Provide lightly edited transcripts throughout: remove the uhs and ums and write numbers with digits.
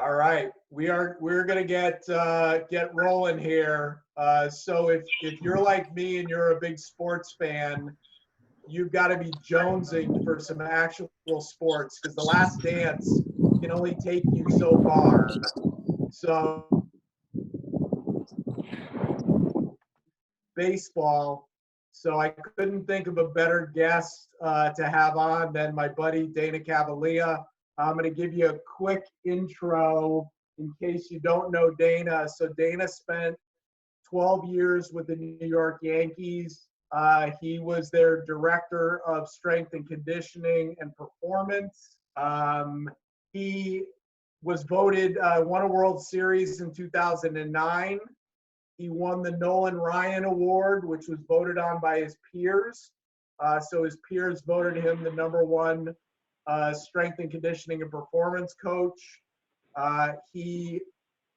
All right, we're gonna get rolling here. So if you're like me and you're a big sports fan, you've got to be jonesing for some actual sports because The Last Dance can only take you so far. So baseball. So I couldn't think of a better guest to have on than my buddy Dana Cavalea. I'm going to give you a quick intro in case you don't know Dana. So Dana spent 12 years with the New York Yankees. He was their director of strength and conditioning and performance. He was voted, won a World Series in 2009. He won the Nolan Ryan Award, which was voted on by his peers. So his peers voted him the #1 strength and conditioning and performance coach. He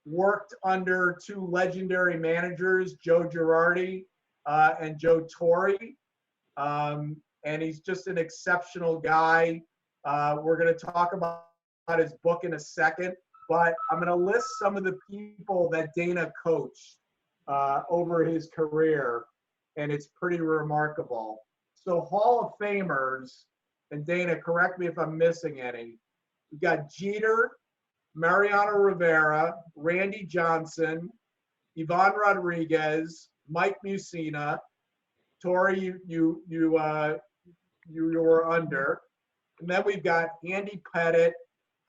worked under two legendary managers, Joe Girardi and Joe Torre. And he's just an exceptional guy. We're going to talk about his book in a second, but I'm going to list some of the people that Dana coached over his career, and it's pretty remarkable. So Hall of Famers, and Dana, correct me if I'm missing any. We got Jeter, Mariano Rivera, Randy Johnson, Ivan Rodriguez, Mike Mussina, Torre, you were under, and then we've got Andy Pettit,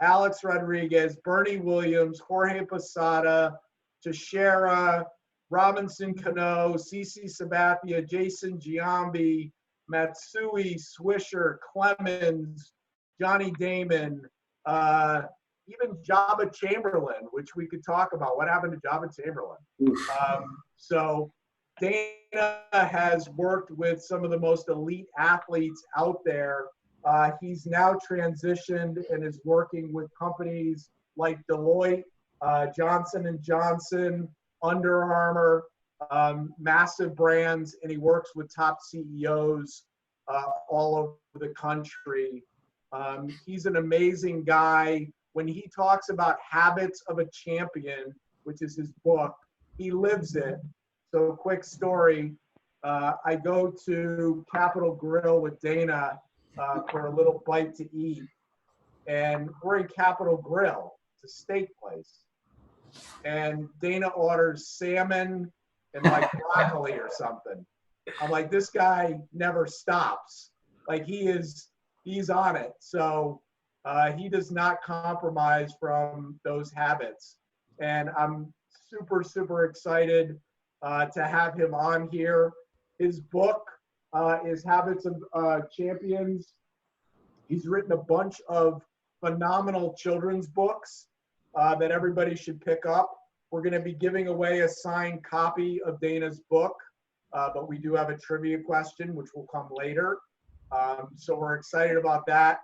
Alex Rodriguez, Bernie Williams, Jorge Posada, Teixeira, Robinson Cano, CC Sabathia, Jason Giambi, Matsui, Swisher, Clemens, Johnny Damon, even Jabba Chamberlain, which we could talk about. What happened to Jabba Chamberlain? So Dana has worked with some of the most elite athletes out there. He's now transitioned and is working with companies like Deloitte, Johnson & Johnson, Under Armour, massive brands, and he works with top CEOs all over the country. He's an amazing guy. When he talks about habits of a champion, which is his book, he lives it. So quick story, I go to Capitol Grill with Dana for a little bite to eat, and we're in Capitol Grill. It's a steak place. And Dana orders salmon and like broccoli or something. I'm like, this guy never stops. Like he's on it. So he does not compromise from those habits. And I'm super, super excited to have him on here. His book is Habits of Champions. He's written a bunch of phenomenal children's books that everybody should pick up. We're going to be giving away a signed copy of Dana's book, but we do have a trivia question, which will come later. So we're excited about that.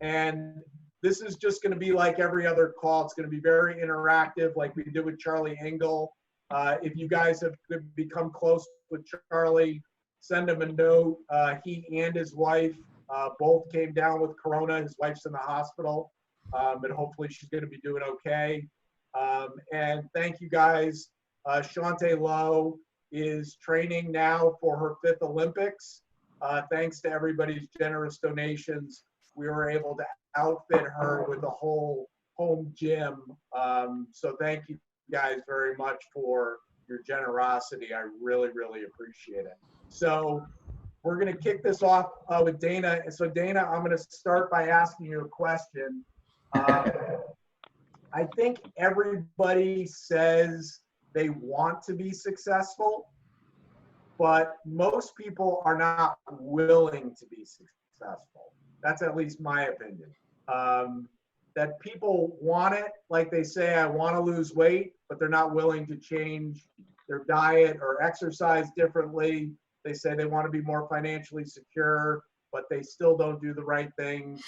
And this is just going to be like every other call. It's going to be very interactive, like we did with Charlie Engel. If you guys have become close with Charlie, send him a note. He and his wife both came down with Corona. His wife's in the hospital, but hopefully she's going to be doing okay. And thank you guys. Shantae Lowe is training now for her 5th Olympics. Thanks to everybody's generous donations, we were able to outfit her with a whole home gym. So thank you guys very much for your generosity. I really, really appreciate it. So we're going to kick this off with Dana. So Dana, I'm going to start by asking you a question. I think everybody says they want to be successful, but most people are not willing to be successful. That's at least my opinion. That people want it, like they say, I want to lose weight, but they're not willing to change their diet or exercise differently. They say they want to be more financially secure, but they still don't do the right thing.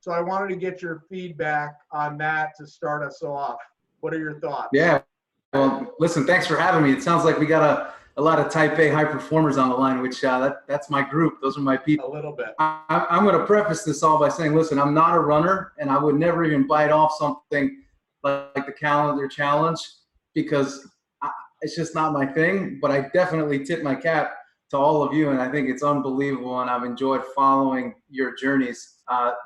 So I wanted to get your feedback on that to start us off. What are your thoughts? Yeah. Well, listen, thanks for having me. It sounds like we got a lot of type A high performers on the line, which that's my group. Those are my people. A little bit. I'm going to preface this all by saying, listen, I'm not a runner, and I would never even bite off something like the calendar challenge, because it's just not my thing. But I definitely tip my cap to all of you, and I think it's unbelievable, and I've enjoyed following your journeys,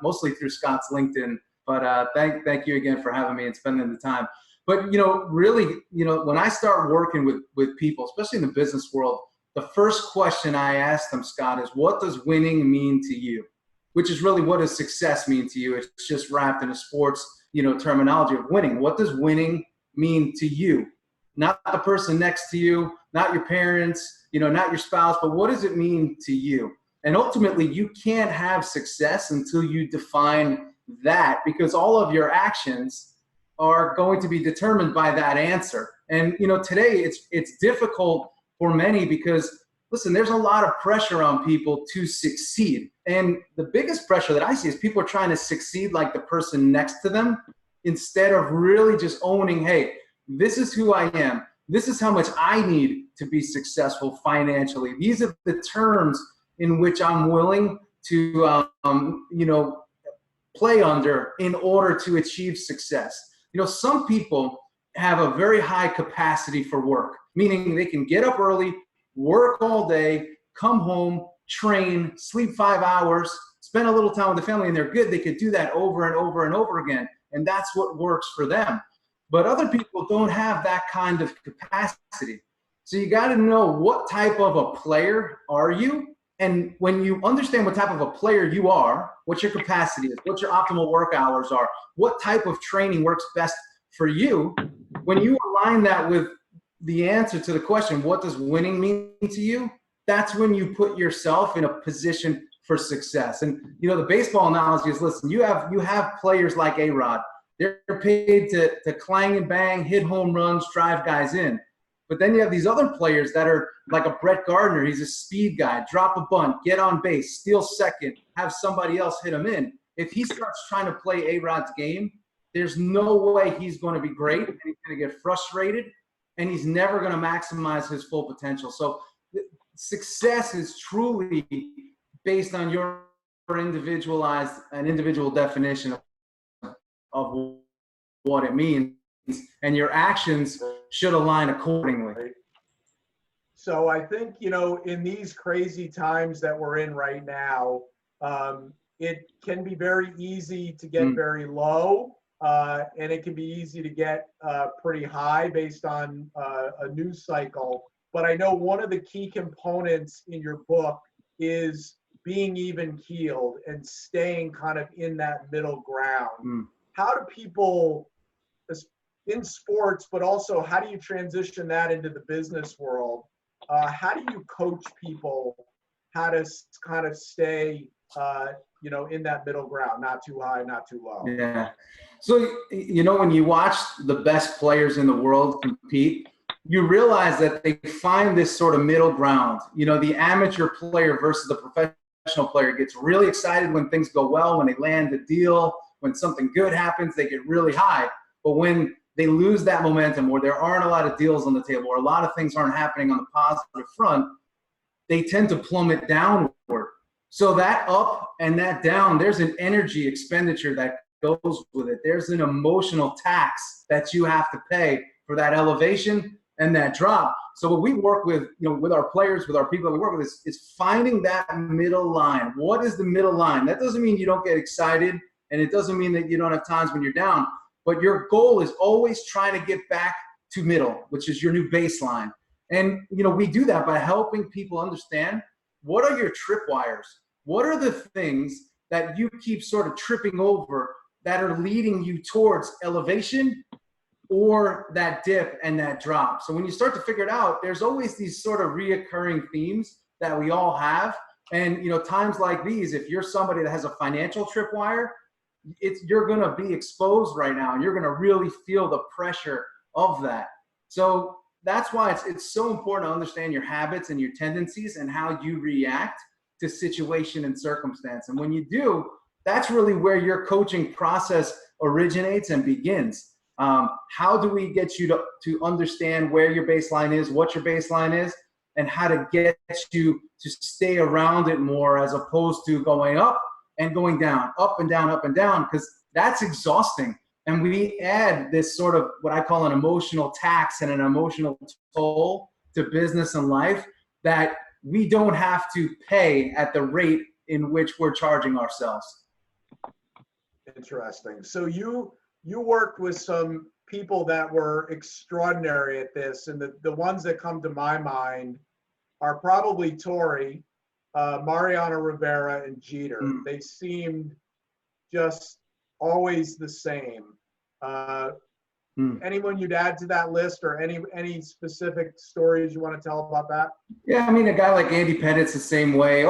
mostly through Scott's LinkedIn. But thank you again for having me and spending the time. But, really, when I start working with people, especially in the business world, the first question I ask them, Scott, is what does winning mean to you? Which is really, what does success mean to you? It's just wrapped in a sports, terminology of winning. What does winning mean to you? Not the person next to you, not your parents, not your spouse, but what does it mean to you? And ultimately, you can't have success until you define that, because all of your actions are going to be determined by that answer. And today it's difficult for many because, listen, there's a lot of pressure on people to succeed. And the biggest pressure that I see is people are trying to succeed like the person next to them, instead of really just owning, hey, this is who I am. This is how much I need to be successful financially. These are the terms in which I'm willing to, play under in order to achieve success. Some people have a very high capacity for work, meaning they can get up early, work all day, come home, train, sleep 5 hours, spend a little time with the family, and they're good. They could do that over and over and over again, and that's what works for them. But other people don't have that kind of capacity. So you got to know what type of a player are you. And when you understand what type of a player you are, what your capacity is, what your optimal work hours are, what type of training works best for you, when you align that with the answer to the question, what does winning mean to you? That's when you put yourself in a position for success. And the baseball analogy is, listen, you have players like A-Rod. They're paid to clang and bang, hit home runs, drive guys in. But then you have these other players that are like a Brett Gardner. He's a speed guy, drop a bunt, get on base, steal second, have somebody else hit him in. If he starts trying to play A-Rod's game, there's no way he's going to be great, and he's going to get frustrated, and he's never going to maximize his full potential. So success is truly based on your individual definition of what it means, and your actions should align accordingly. So I think, in these crazy times that we're in right now, it can be very easy to get very low, and it can be easy to get pretty high based on a news cycle. But I know one of the key components in your book is being even keeled and staying kind of in that middle ground. How do people, in sports, but also how do you transition that into the business world? How do you coach people how to kind of stay, in that middle ground, not too high, not too low? Yeah. So, when you watch the best players in the world compete, you realize that they find this sort of middle ground. The amateur player versus the professional player gets really excited when things go well, when they land a deal, when something good happens, they get really high. But when they lose that momentum, or there aren't a lot of deals on the table, or a lot of things aren't happening on the positive front, they tend to plummet downward. So that up and that down, there's an energy expenditure that goes with it. There's an emotional tax that you have to pay for that elevation and that drop. So what we work with, with our players, with our people that we work with, is finding that middle line. What is the middle line? That doesn't mean you don't get excited, and it doesn't mean that you don't have times when you're down. But your goal is always trying to get back to middle, which is your new baseline. And, we do that by helping people understand, what are your tripwires? What are the things that you keep sort of tripping over that are leading you towards elevation or that dip and that drop? So when you start to figure it out, there's always these sort of reoccurring themes that we all have. And, times like these, if you're somebody that has a financial tripwire, you're going to be exposed right now, and you're going to really feel the pressure of that. So that's why it's so important to understand your habits and your tendencies and how you react to situation and circumstance. And when you do, that's really where your coaching process originates and begins. How do we get you to understand where your baseline is, what your baseline is? and how to get you to stay around it more, as opposed to going up and going down, up and down, because that's exhausting. And we add this sort of what I call an emotional tax and an emotional toll to business and life that we don't have to pay at the rate in which we're charging ourselves. Interesting. So you worked with some people that were extraordinary at this, and the ones that come to my mind are probably Torrey, Mariano Rivera, and Jeter. They seemed just always the same. Anyone you'd add to that list, or any specific stories you want to tell about that? Yeah, I mean, a guy like Andy Pettit's the same way.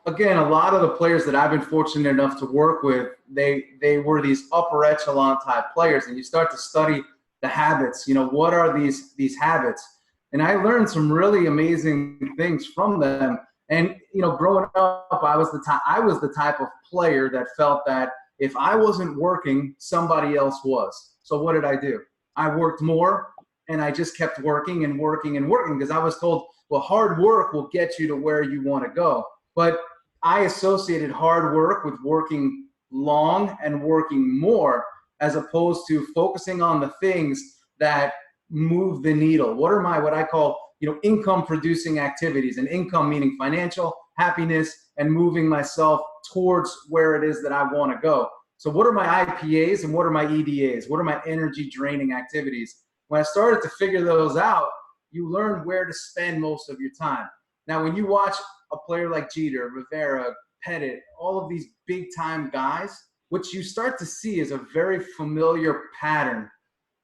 Again, a lot of the players that I've been fortunate enough to work with, they were these upper echelon type players, and you start to study the habits. You know, what are these habits? And I learned some really amazing things from them. And you know, growing up, I was the type of player that felt that if I wasn't working, somebody else was. So what did I do? I worked more, and I just kept working and working and working, because I was told, well, hard work will get you to where you want to go. But I associated hard work with working long and working more, as opposed to focusing on the things that move the needle. What are what I call, you know, income producing activities, and income meaning financial happiness and moving myself towards where it is that I want to go. So what are my IPAs and what are my EDAs? What are my energy draining activities? When I started to figure those out, you learn where to spend most of your time. Now, when you watch a player like Jeter, Rivera, Pettit, all of these big time guys, what you start to see is a very familiar pattern.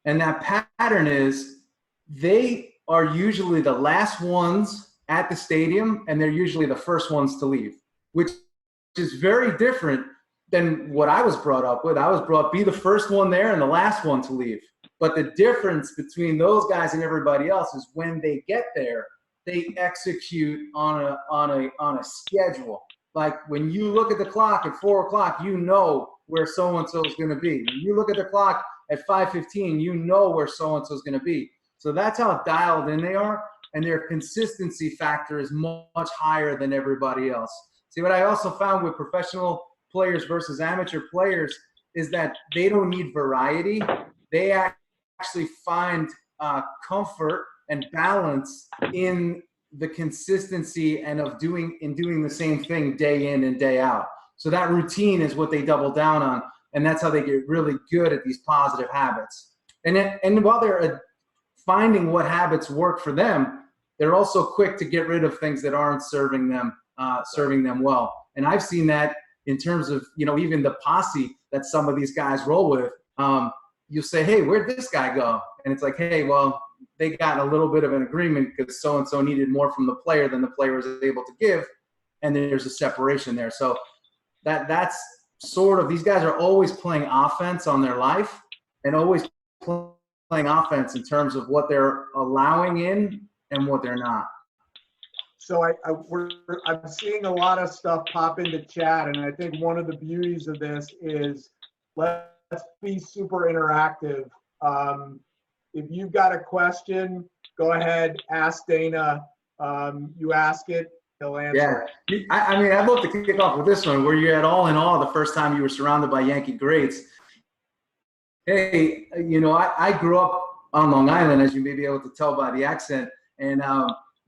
And that pattern is they are usually the last ones at the stadium, and they're usually the first ones to leave, which is very different than what I was brought up with. I was brought up, be the first one there and the last one to leave. But the difference between those guys and everybody else is when they get there, they execute on a schedule. Like when you look at the clock at 4 o'clock, you know where so-and-so is going to be. When you look at the clock at 5:15, you know where so-and-so is going to be. So that's how dialed in they are, and their consistency factor is much higher than everybody else. See, what I also found with professional players versus amateur players is that they don't need variety. They actually find comfort and balance in the consistency and of doing the same thing day in and day out. So that routine is what they double down on, and that's how they get really good at these positive habits. And while they're finding what habits work for them, they're also quick to get rid of things that aren't serving them well. And I've seen that in terms of, you know, even the posse that some of these guys roll with. You'll say, hey, where'd this guy go? And it's like, hey, well, they got a little bit of an agreement because so-and-so needed more from the player than the player was able to give. And there's a separation there. So that's sort of, these guys are always playing offense on their life, and always playing offense in terms of what they're allowing in and what they're not. So I'm seeing a lot of stuff pop into chat, and I think one of the beauties of this is let's be super interactive. If you've got a question, go ahead, ask Dana. You ask it, he'll answer. Yeah, I mean, I'd love to kick off with this one. Were you at all in awe the first time you were surrounded by Yankee greats? Hey, you know, I grew up on Long Island, as you may be able to tell by the accent, and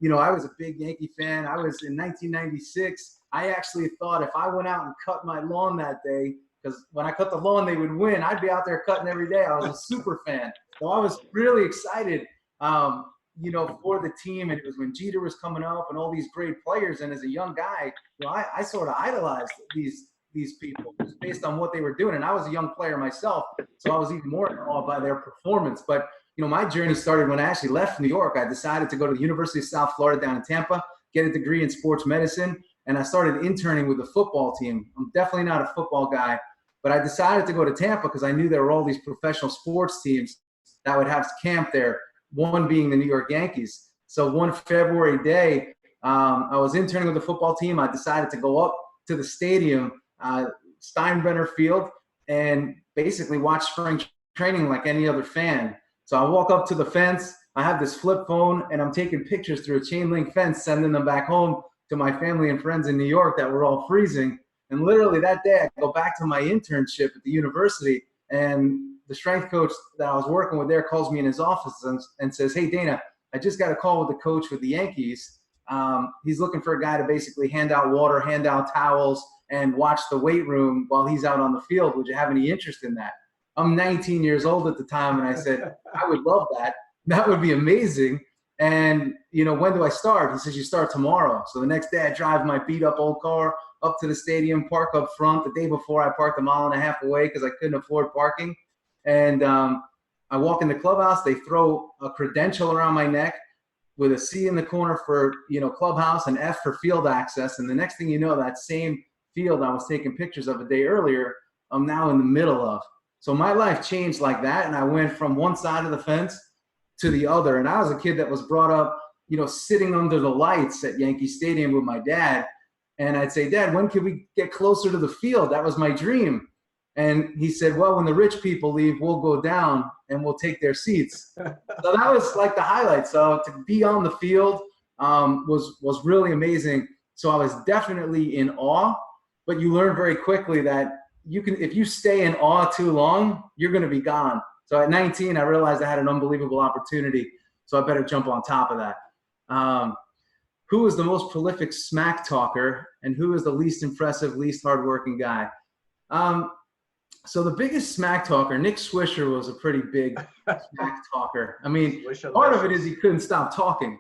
you know, I was a big Yankee fan. I was in 1996. I actually thought if I went out and cut my lawn that day, because when I cut the lawn, they would win. I'd be out there cutting every day. I was a super fan. So I was really excited, you know, for the team. And it was when Jeter was coming up and all these great players. And as a young guy, you know, I sort of idolized these people just based on what they were doing. And I was a young player myself, so I was even more in awe by their performance. But you know, my journey started when I actually left New York. I decided to go to the University of South Florida down in Tampa, get a degree in sports medicine, and I started interning with the football team. I'm definitely not a football guy, but I decided to go to Tampa because I knew there were all these professional sports teams that would have camp there, one being the New York Yankees. So one February day, I was interning with the football team. I decided to go up to the stadium, Steinbrenner Field, and basically watch spring training like any other fan. So I walk up to the fence, I have this flip phone and I'm taking pictures through a chain link fence, sending them back home to my family and friends in New York that were all freezing. And literally that day I go back to my internship at the university, and the strength coach that I was working with there calls me in his office and says, "Hey, Dana, I just got a call with the coach with the Yankees. He's looking for a guy to basically hand out water, hand out towels, and watch the weight room while he's out on the field. Would you have any interest in that?" I'm 19 years old at the time, and I said, "I would love that. That would be amazing. And, you know, when do I start?" He says, "You start tomorrow." So the next day I drive my beat up old car up to the stadium, park up front. The day before I parked a mile and a half away because I couldn't afford parking. And I walk in the clubhouse. They throw a credential around my neck with a C in the corner for, you know, clubhouse, and F for field access. And the next thing you know, that same field I was taking pictures of a day earlier, I'm now in the middle of. So my life changed like that. And I went from one side of the fence to the other. And I was a kid that was brought up, you know, sitting under the lights at Yankee Stadium with my dad. And I'd say, "Dad, when can we get closer to the field? That was my dream." And he said, "Well, when the rich people leave, we'll go down and we'll take their seats." So that was like the highlight. So to be on the field was really amazing. So I was definitely in awe, but you learn very quickly that you can, if you stay in awe too long, you're going to be gone. So at 19, I realized I had an unbelievable opportunity. So I better jump on top of that. Who is the most prolific smack talker, and who is the least impressive, least hardworking guy? So the biggest smack talker, Nick Swisher, was a pretty big smack talker. I mean, part of it is he couldn't stop talking.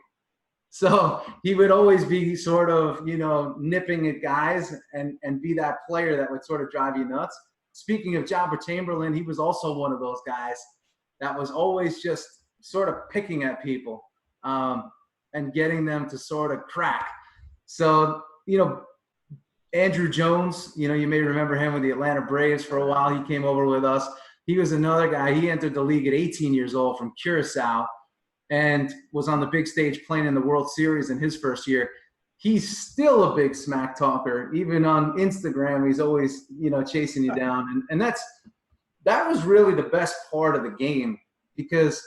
So he would always be sort of, you know, nipping at guys and be that player that would sort of drive you nuts. Speaking of Jabba Chamberlain, he was also one of those guys that was always just sort of picking at people and getting them to sort of crack. So, you know, Andrew Jones, you know, you may remember him with the Atlanta Braves for a while. He came over with us. He was another guy. He entered the league at 18 years old from Curacao and was on the big stage playing in the World Series in his first year. He's still a big smack talker. Even on Instagram, he's always, you know, chasing you down. And that was really the best part of the game, because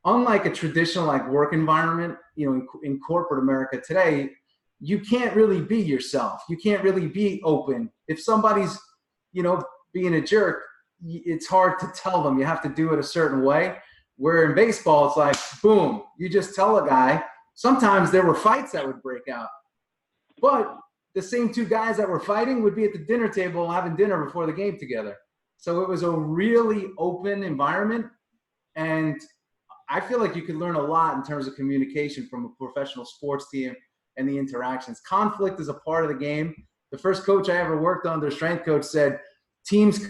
unlike a traditional like work environment, you know, in corporate America today, you can't really be yourself. You can't really be open. If somebody's, you know, being a jerk, it's hard to tell them. You have to do it a certain way. Where in baseball, it's like, boom, you just tell a guy. Sometimes there were fights that would break out. But the same two guys that were fighting would be at the dinner table having dinner before the game together. So it was a really open environment. And I feel like you could learn a lot in terms of communication from a professional sports team and the interactions. Conflict is a part of the game. The first coach I ever worked under, strength coach, said teams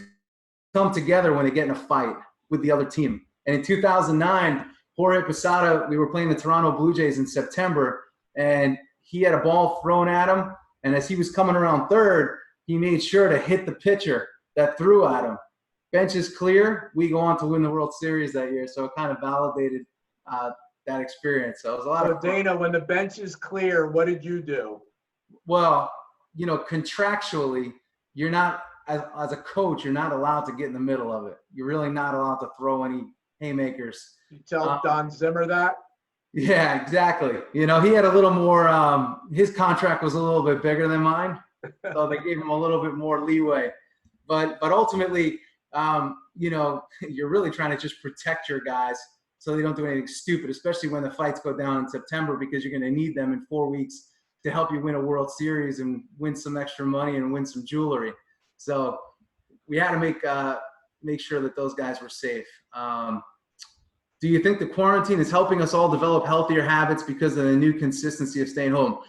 come together when they get in a fight with the other team. And in 2009, Jorge Posada, we were playing the Toronto Blue Jays in September, and he had a ball thrown at him. And as he was coming around third, he made sure to hit the pitcher that threw at him. Bench is clear. We go on to win the World Series that year. So it kind of validated that experience. So it was a lot of fun. Dana, when the bench is clear, what did you do? Well, you know, contractually, you're not, as a coach, you're not allowed to get in the middle of it. You're really not allowed to throw any haymakers. You tell Don Zimmer that? Yeah, exactly. You know, he had a little more, his contract was a little bit bigger than mine. So they gave him a little bit more leeway. But ultimately, you know, you're really trying to just protect your guys so they don't do anything stupid, especially when the fights go down in September, because you're going to need them in 4 weeks to help you win a World Series and win some extra money and win some jewelry. So we had to make sure that those guys were safe. Do you think the quarantine is helping us all develop healthier habits because of the new consistency of staying home?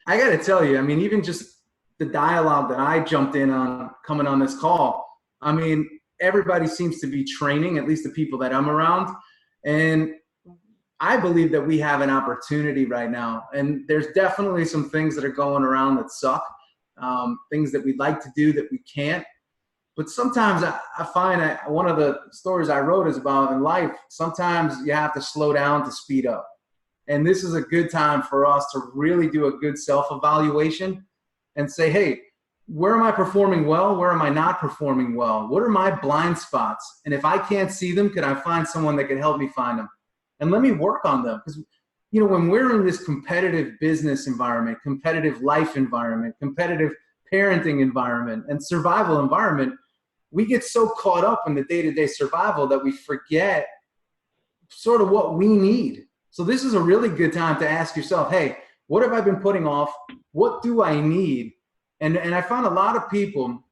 I got to tell you, I mean, even just the dialogue that I jumped in on coming on this call, I mean, everybody seems to be training, at least the people that I'm around. And I believe that we have an opportunity right now. And there's definitely some things that are going around that suck, things that we'd like to do that we can't. But sometimes I find one of the stories I wrote is about in life, sometimes you have to slow down to speed up. And this is a good time for us to really do a good self-evaluation and say, hey, where am I performing well? Where am I not performing well? What are my blind spots? And if I can't see them, can I find someone that can help me find them? and let me work on them. Because, you know, when we're in this competitive business environment, competitive life environment, competitive parenting environment, and survival environment, we get so caught up in the day-to-day survival that we forget sort of what we need. So this is a really good time to ask yourself, hey, what have I been putting off? What do I need? And I found a lot of people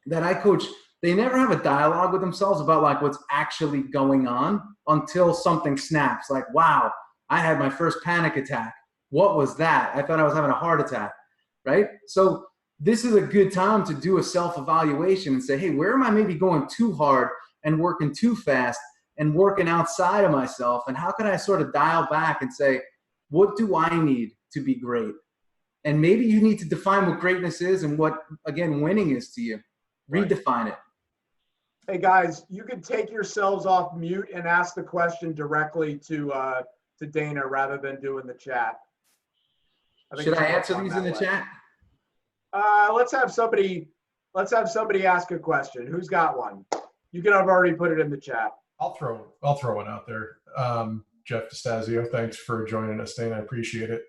that I coach, they never have a dialogue with themselves about like what's actually going on until something snaps. Like, wow, I had my first panic attack. What was that? I thought I was having a heart attack, right? So this is a good time to do a self-evaluation and say, hey, where am I maybe going too hard and working too fast and working outside of myself? And how can I sort of dial back and say, what do I need to be great? And maybe you need to define what greatness is and what, again, winning is to you. Redefine it. Hey guys, you can take yourselves off mute and ask the question directly to Dana rather than doing the chat. Should I answer these in the chat? Let's have somebody ask a question. Who's got one? You can have already put it in the chat. I'll throw one out there. Jeff DeStasio, thanks for joining us, Dana. I appreciate it.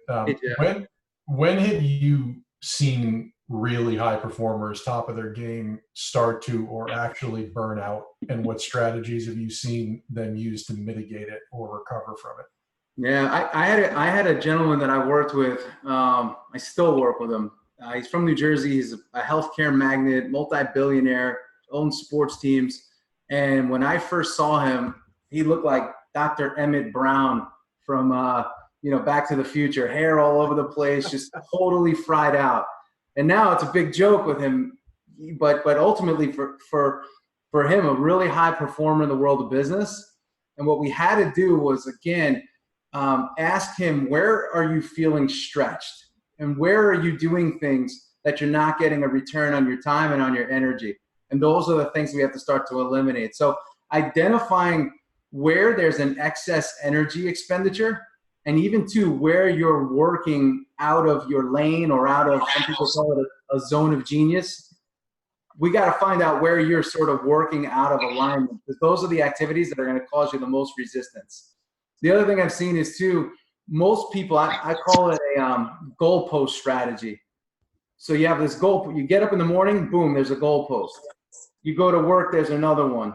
When have you seen really high performers, top of their game, start to or actually burn out? And what strategies have you seen them use to mitigate it or recover from it? Yeah, I had a gentleman that I worked with. I still work with him. He's from New Jersey. He's a healthcare magnate, multi-billionaire, owns sports teams. And when I first saw him, he looked like Dr. Emmett Brown from, Back to the Future. Hair all over the place, just totally fried out. And now it's a big joke with him. But ultimately, for him, a really high performer in the world of business. And what we had to do was, again, ask him, where are you feeling stretched? And where are you doing things that you're not getting a return on your time and on your energy? And those are the things we have to start to eliminate. So identifying where there's an excess energy expenditure, and even to where you're working out of your lane or out of, some people call it a zone of genius. We got to find out where you're sort of working out of alignment, because those are the activities that are going to cause you the most resistance. The other thing I've seen is too, most people, I call it a goalpost strategy. So you have this goal, you get up in the morning, boom, there's a goalpost. You go to work, there's another one.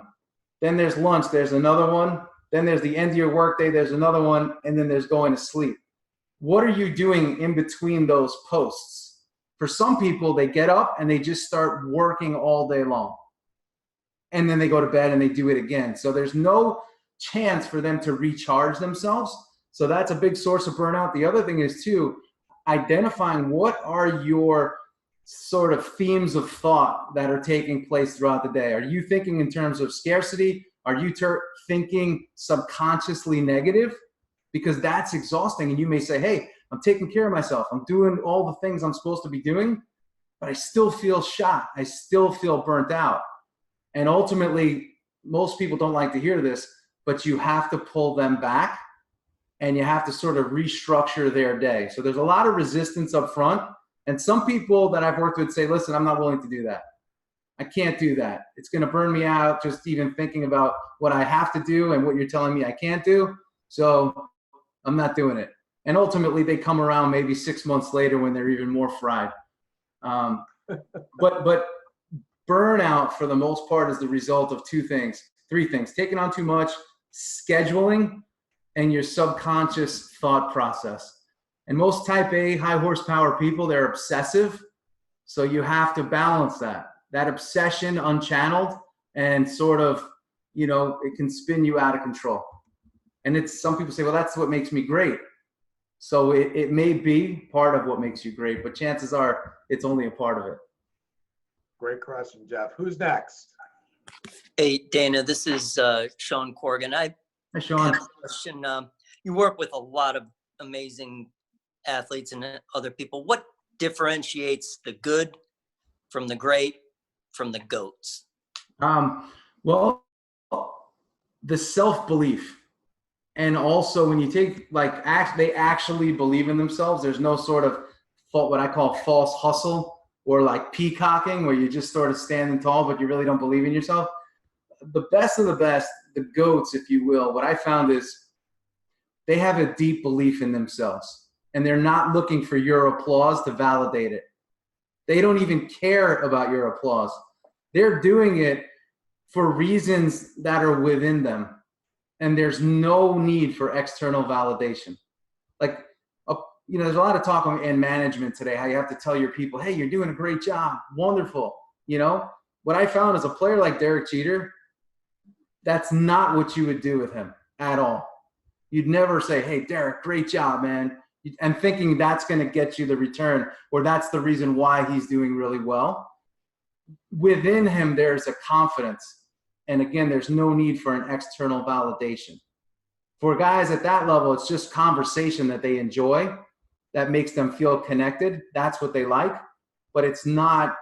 Then there's lunch, there's another one. Then there's the end of your workday, there's another one. And then there's going to sleep. What are you doing in between those posts? For some people, they get up and they just start working all day long. And then they go to bed and they do it again. So there's no chance for them to recharge themselves. So that's a big source of burnout. The other thing is too, identifying what are your sort of themes of thought that are taking place throughout the day. Are you thinking in terms of scarcity? Are you thinking subconsciously negative? Because that's exhausting. And you may say, hey, I'm taking care of myself. I'm doing all the things I'm supposed to be doing, but I still feel shot. I still feel burnt out. And ultimately, most people don't like to hear this, but you have to pull them back and you have to sort of restructure their day. So there's a lot of resistance up front. And some people that I've worked with say, listen, I'm not willing to do that. I can't do that. It's going to burn me out just even thinking about what I have to do and what you're telling me I can't do. So I'm not doing it. And ultimately they come around maybe 6 months later when they're even more fried. But burnout for the most part is the result of three things: taking on too much, scheduling, and your subconscious thought process. And most type A high horsepower people, they're obsessive. So you have to balance that obsession unchanneled, and sort of, it can spin you out of control. And some people say, well, that's what makes me great. So it may be part of what makes you great, but chances are it's only a part of it. Great question, Jeff. Who's next? Hey, Dana, this is Sean Corrigan. Hi, Sean. Have a question. You work with a lot of amazing athletes and other people. What differentiates the good from the great from the GOATs? Well, the self-belief. And also when you take, they actually believe in themselves. There's no sort of what I call false hustle or like peacocking, where you just sort of standing tall, but you really don't believe in yourself. The best of the best, the GOATs, if you will, what I found is they have a deep belief in themselves, and they're not looking for your applause to validate it. They don't even care about your applause. They're doing it for reasons that are within them, and there's no need for external validation. Like, you know, there's a lot of talk in management today, how you have to tell your people, hey, you're doing a great job, wonderful. You know, what I found is a player like Derek Jeter, that's not what you would do with him at all. You'd never say, hey, Derek, great job, man, and thinking that's going to get you the return, or that's the reason why he's doing really well. Within him, there's a confidence. And again, there's no need for an external validation. For guys at that level, it's just conversation that they enjoy, that makes them feel connected. That's what they like, but it's not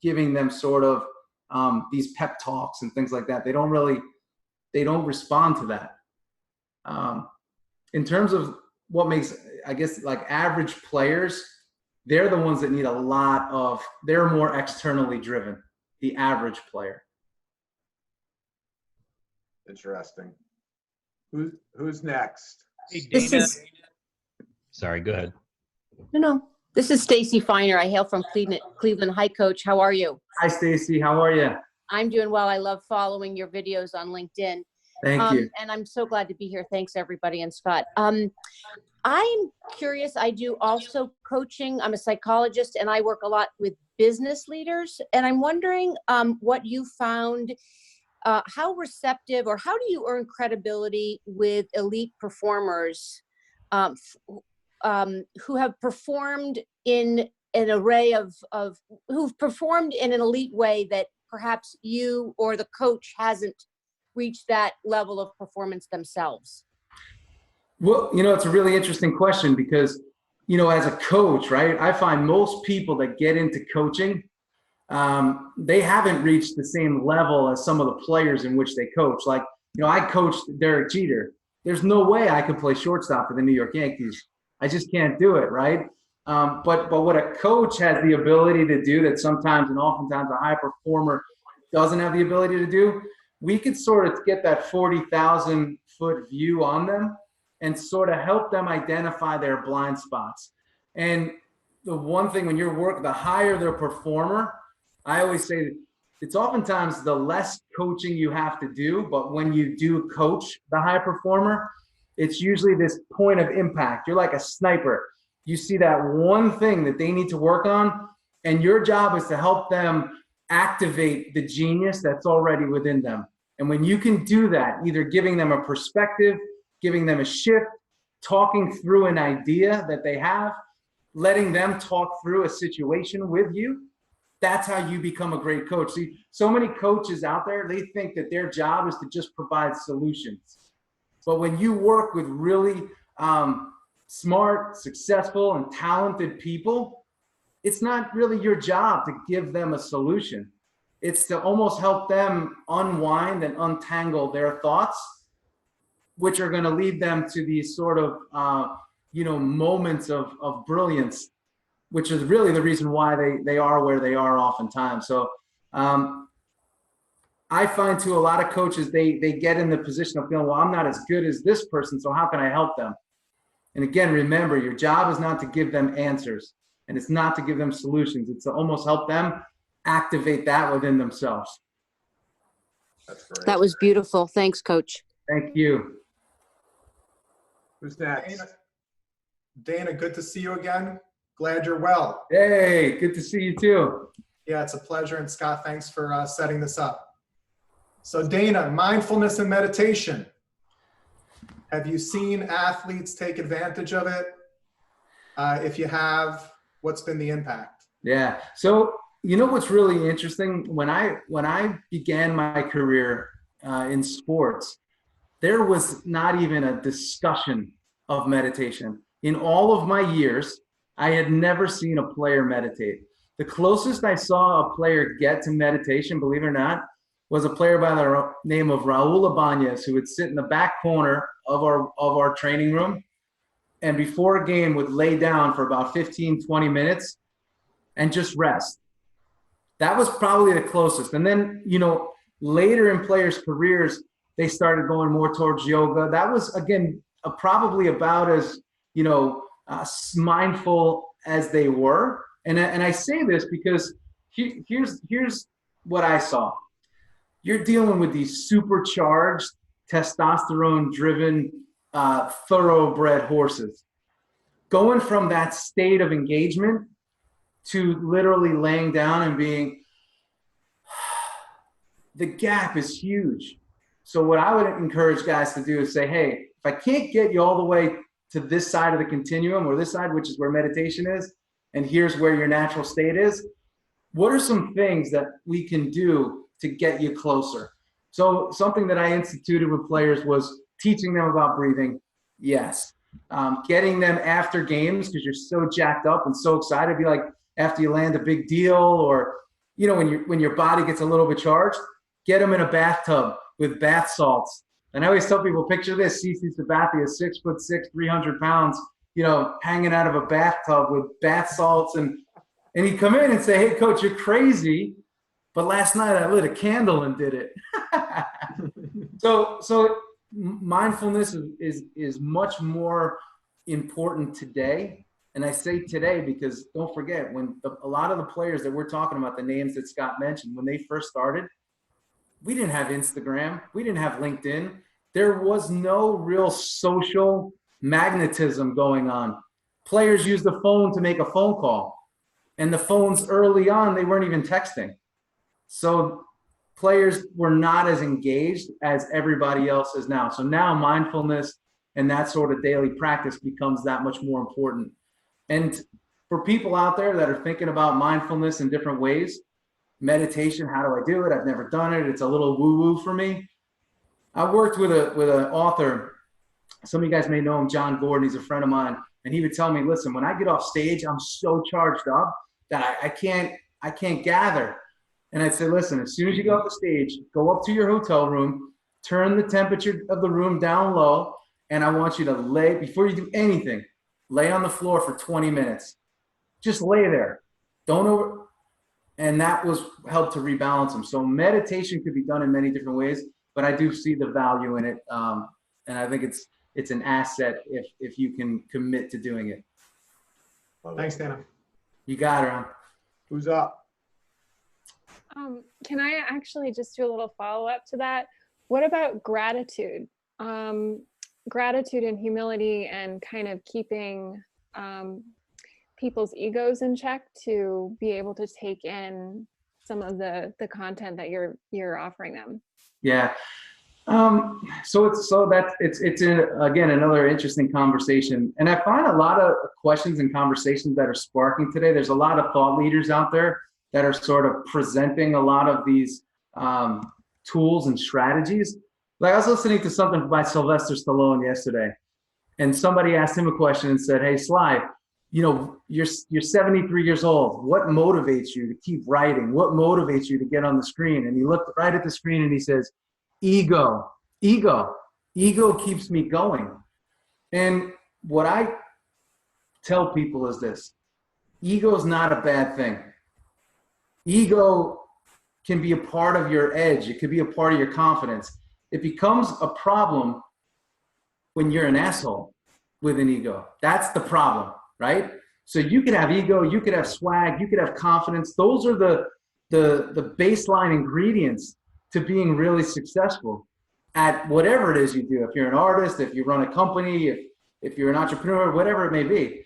giving them sort of these pep talks and things like that. They don't respond to that. In terms of what makes, I guess, like average players, they're the ones that need they're more externally driven, the average player. Interesting. Who's next? Hey, This Dana. is- Sorry, go ahead. No. This is Stacy Feiner. I hail from Cleveland. Hi, Coach. How are you? Hi, Stacy. How are you? I'm doing well. I love following your videos on LinkedIn. Thank you. And I'm so glad to be here. Thanks, everybody, and Scott. I'm curious. I do also coaching. I'm a psychologist, and I work a lot with business leaders. And I'm wondering what you found, how receptive, or how do you earn credibility with elite performers who have performed in an array who've performed in an elite way that perhaps you or the coach hasn't reached that level of performance themselves? Well, you know, it's a really interesting question because, you know, as a coach, right, I find most people that get into coaching, they haven't reached the same level as some of the players in which they coach. Like, you know, I coached Derek Jeter. There's no way I could play shortstop for the New York Yankees. I just can't do it, right? But what a coach has the ability to do that sometimes and oftentimes a high performer doesn't have the ability to do, we could sort of get that 40,000 foot view on them and sort of help them identify their blind spots. And the one thing when you're the higher their performer, I always say it's oftentimes the less coaching you have to do, but when you do coach the high performer, it's usually this point of impact. You're like a sniper. You see that one thing that they need to work on, and your job is to help them activate the genius that's already within them. And when you can do that, either giving them a perspective, giving them a shift, talking through an idea that they have, letting them talk through a situation with you, that's how you become a great coach. See, so many coaches out there, they think that their job is to just provide solutions. But when you work with really smart, successful, and talented people, it's not really your job to give them a solution. It's to almost help them unwind and untangle their thoughts, which are going to lead them to these sort of, moments of brilliance, which is really the reason why they are where they are oftentimes. So I find too, a lot of coaches, they get in the position of feeling, well, I'm not as good as this person, so how can I help them? And again, remember, your job is not to give them answers, and it's not to give them solutions. It's to almost help them activate that within themselves. That's great. That was beautiful. Thanks, Coach. Thank you. Who's next? Dana, good to see you again. Glad you're well. Hey, good to see you too. Yeah, it's a pleasure. And Scott, thanks for setting this up. So Dana, mindfulness and meditation. Have you seen athletes take advantage of it? If you have, what's been the impact? Yeah. So, you know what's really interesting? When I began my career in sports, there was not even a discussion of meditation. In all of my years, I had never seen a player meditate. The closest I saw a player get to meditation, believe it or not, was a player by the name of Raul Ibanez, who would sit in the back corner of our training room, and before a game would lay down for about 15, 20 minutes and just rest. That was probably the closest. And then, later in players' careers, they started going more towards yoga. That was, again, probably about as, mindful as they were. And I say this because here's what I saw. You're dealing with these supercharged, testosterone-driven, thoroughbred horses. Going from that state of engagement to literally laying down and being, the gap is huge. So what I would encourage guys to do is say, hey, if I can't get you all the way to this side of the continuum or this side, which is where meditation is, and here's where your natural state is, what are some things that we can do to get you closer? So something that I instituted with players was teaching them about breathing. Yes. Getting them after games, because you're so jacked up and so excited, be like after you land a big deal, or when your body gets a little bit charged, get them in a bathtub with bath salts. And I always tell people, picture this: CC Sabathia, 6'6", 300 pounds, hanging out of a bathtub with bath salts, and he'd come in and say, hey coach, you're crazy, but last night I lit a candle and did it. So mindfulness is much more important today. And I say today because don't forget, when a lot of the players that we're talking about, the names that Scott mentioned, when they first started, we didn't have Instagram. We didn't have LinkedIn. There was no real social magnetism going on. Players used the phone to make a phone call. And the phones early on, they weren't even texting. So players were not as engaged as everybody else is now. So now mindfulness and that sort of daily practice becomes that much more important. And for people out there that are thinking about mindfulness in different ways, meditation, how do I do it? I've never done it. It's a little woo-woo for me. I worked with an author. Some of you guys may know him, John Gordon. He's a friend of mine. And he would tell me, listen, when I get off stage, I'm so charged up that I can't gather. And I'd say, listen, as soon as you go off the stage, go up to your hotel room, turn the temperature of the room down low, and I want you to lay, before you do anything, lay on the floor for 20 minutes. Just lay there. And that was helped to rebalance them. So meditation could be done in many different ways, but I do see the value in it. And I think it's an asset if you can commit to doing it. Thanks, Dana. You got it, Ron. Who's up? Can I actually just do a little follow-up to that? What about gratitude? Gratitude and humility, and kind of keeping people's egos in check to be able to take in some of the content that you're offering them. Yeah. So it's again another interesting conversation, and I find a lot of questions and conversations that are sparking today. There's a lot of thought leaders out there that are sort of presenting a lot of these tools and strategies. Like I was listening to something by Sylvester Stallone yesterday, and somebody asked him a question and said, "Hey, Sly, you're 73 years old. What motivates you to keep writing? What motivates you to get on the screen?" And he looked right at the screen and he says, ego keeps me going. And what I tell people is this: ego is not a bad thing. Ego can be a part of your edge. It could be a part of your confidence. It becomes a problem when you're an asshole with an ego. That's the problem, right? So you could have ego, you could have swag, you could have confidence. Those are the baseline ingredients to being really successful at whatever it is you do. If you're an artist, if you run a company, if you're an entrepreneur, whatever it may be.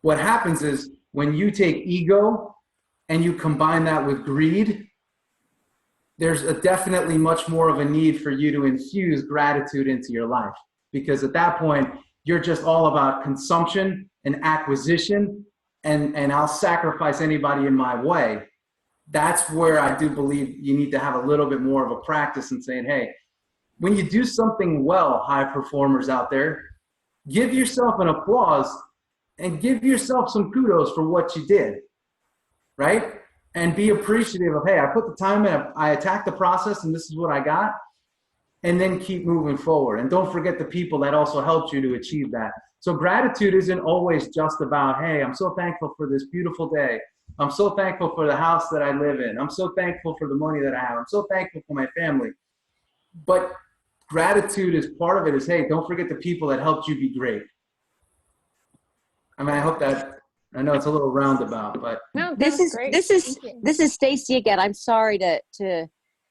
What happens is when you take ego and you combine that with greed, there's definitely much more of a need for you to infuse gratitude into your life. Because at that point, you're just all about consumption and acquisition, and I'll sacrifice anybody in my way. That's where I do believe you need to have a little bit more of a practice in saying, hey, when you do something well, high performers out there, give yourself an applause and give yourself some kudos for what you did, right? And be appreciative of, hey, I put the time in, I attacked the process, and this is what I got, and then keep moving forward. And don't forget the people that also helped you to achieve that. So gratitude isn't always just about, hey, I'm so thankful for this beautiful day. I'm so thankful for the house that I live in. I'm so thankful for the money that I have. I'm so thankful for my family. But gratitude is part of it. Is, hey, don't forget the people that helped you be great. I mean, I hope that, I know it's a little roundabout, but No, that This was is great. this is Thank you. this is Stacy again. I'm sorry to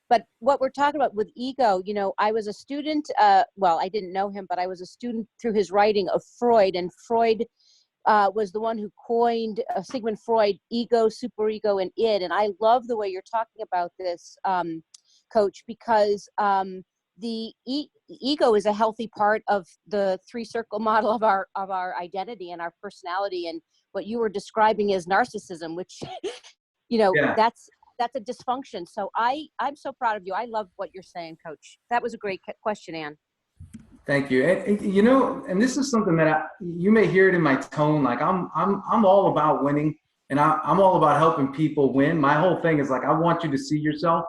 but what we're talking about with ego, you know, I was a student, well, I didn't know him, but I was a student through his writing of Freud, and Freud was the one who coined Sigmund Freud, ego, superego, and id. And I love the way you're talking about this, Coach, because the ego is a healthy part of the three-circle model of our identity and our personality. And what you were describing is narcissism, which, you know, yeah. that's a dysfunction. So I'm so proud of you. I love what you're saying, Coach. That was a great question, Ann. Thank you. And you know, and this is something that you may hear it in my tone. Like I'm all about winning, and I'm all about helping people win. My whole thing is like, I want you to see yourself